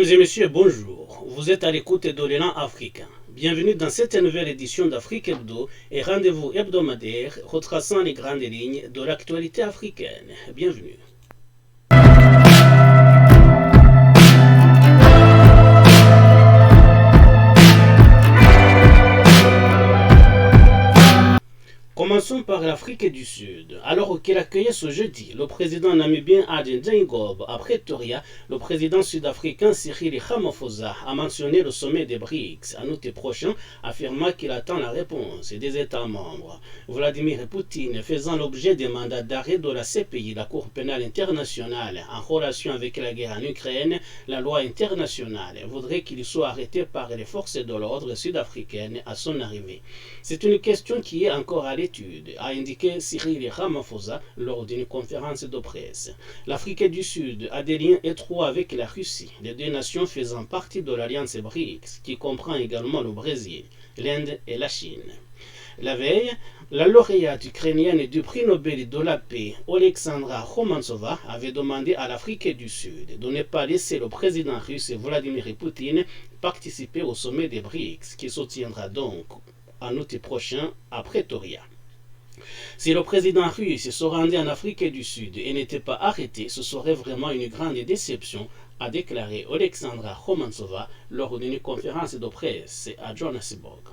Mesdames et messieurs, bonjour. Vous êtes à l'écoute de l'élan africain. Bienvenue dans cette nouvelle édition d'Afrique Hebdo et rendez-vous hebdomadaire retraçant les grandes lignes de l'actualité africaine. Bienvenue. Commençons par l'Afrique du Sud. Alors qu'il accueillait ce jeudi le président namibien Aden Jaingob à Pretoria, le président sud-africain Cyril Ramaphosa a mentionné le sommet des BRICS en août prochain, affirmant qu'il attend la réponse des États membres. Vladimir Poutine, faisant l'objet des mandats d'arrêt de la CPI, la Cour pénale internationale, en relation avec la guerre en Ukraine, la loi internationale voudrait qu'il soit arrêté par les forces de l'ordre sud-africaines à son arrivée. C'est une question qui est encore à l'étude, a indiqué Cyril Ramaphosa lors d'une conférence de presse. L'Afrique du Sud a des liens étroits avec la Russie, les deux nations faisant partie de l'alliance BRICS, qui comprend également le Brésil, l'Inde et la Chine. La veille, la lauréate ukrainienne du prix Nobel de la paix, Oleksandra Romantsova, avait demandé à l'Afrique du Sud de ne pas laisser le président russe Vladimir Poutine participer au sommet des BRICS, qui se tiendra donc en août prochain à Pretoria. Si le président russe se rendait en Afrique du Sud et n'était pas arrêté, ce serait vraiment une grande déception, a déclaré Oleksandra Romantsova lors d'une conférence de presse à Johannesburg.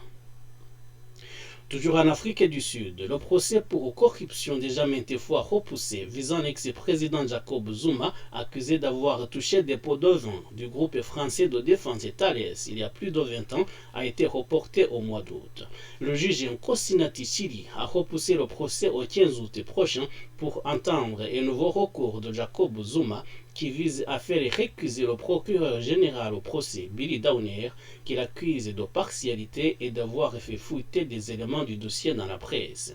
Toujours en Afrique du Sud, le procès pour corruption déjà maintes fois repoussé visant l'ex-président Jacob Zuma, accusé d'avoir touché des pots de vin du groupe français de défense Thales il y a plus de 20 ans, a été reporté au mois d'août. Le juge Nkosinati Chili a repoussé le procès au 15 août prochain pour entendre un nouveau recours de Jacob Zuma qui vise à faire récuser le procureur général au procès, Billy Downer, qui l'accuse de partialité et d'avoir fait fuiter des éléments du dossier dans la presse.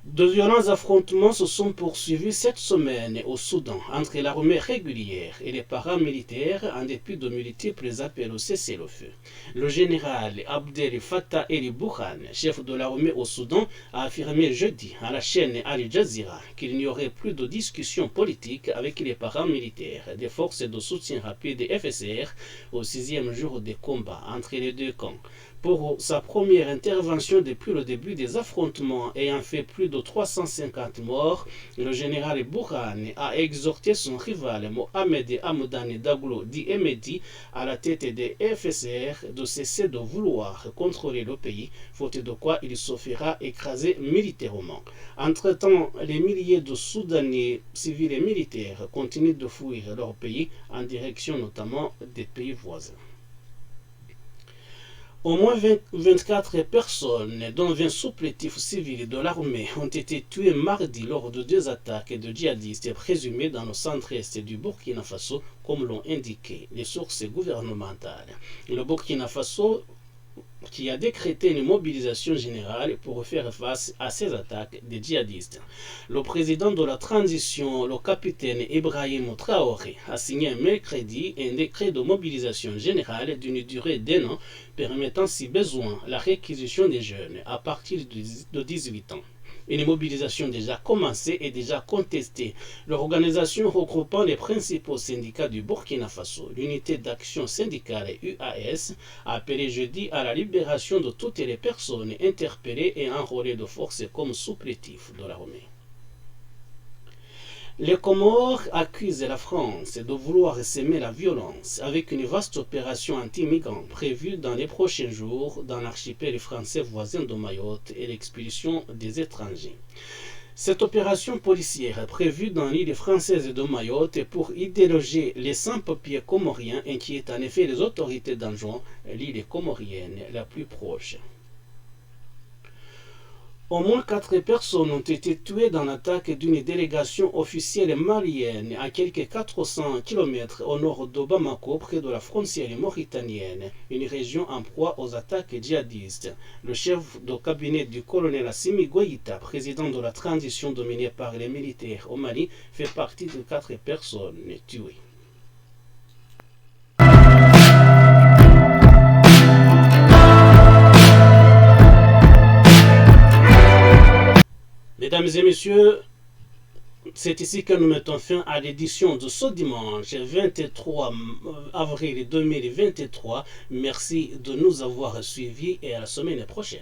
De violents affrontements se sont poursuivis cette semaine au Soudan entre l'armée régulière et les paramilitaires en dépit de multiples appels au cessez-le-feu. Le général Abdel Fattah el-Burhan, chef de l'armée au Soudan, a affirmé jeudi à la chaîne Al Jazeera qu'il n'y aurait plus de discussion politique avec les paramilitaires des forces de soutien rapide FSR au 6e jour des combats entre les deux camps. Pour sa première intervention depuis le début des affrontements ayant fait plus de 350 morts, le général Burhan a exhorté son rival Mohamed Hamdan Daglo dit Emedi à la tête des FSR de cesser de vouloir contrôler le pays, faute de quoi il se fera écraser militairement. Entre-temps, les milliers de Soudanais civils et militaires continuent de fuir leur pays en direction notamment des pays voisins. Au moins 24 personnes, dont 20 supplétifs civils de l'armée, ont été tués mardi lors de 2 attaques de djihadistes présumés dans le centre-est du Burkina Faso, comme l'ont indiqué les sources gouvernementales. Le Burkina Faso qui a décrété une mobilisation générale pour faire face à ces attaques des djihadistes. Le président de la transition, le capitaine Ibrahim Traoré, a signé mercredi un décret de mobilisation générale d'une durée d'1 an permettant si besoin la réquisition des jeunes à partir de 18 ans. Une mobilisation déjà commencée et déjà contestée. L'organisation regroupant les principaux syndicats du Burkina Faso, l'unité d'action syndicale UAS, a appelé jeudi à la libération de toutes les personnes interpellées et enrôlées de force comme supplétifs de l'armée. Les Comores accusent la France de vouloir semer la violence avec une vaste opération anti-migrants prévue dans les prochains jours dans l'archipel français voisin de Mayotte et l'expulsion des étrangers. Cette opération policière prévue dans l'île française de Mayotte est pour y déloger les sans-papiers comoriens inquiètent en effet les autorités d'Anjouan, l'île comorienne la plus proche. Au moins 4 personnes ont été tuées dans l'attaque d'une délégation officielle malienne à quelques 400 km au nord de Bamako, près de la frontière mauritanienne, une région en proie aux attaques djihadistes. Le chef de cabinet du colonel Assimi Goïta, président de la transition dominée par les militaires au Mali, fait partie de 4 personnes tuées. Mesdames et messieurs, C'est ici que nous mettons fin à l'édition de ce dimanche 23 avril 2023. Merci de nous avoir suivis et à la semaine prochaine.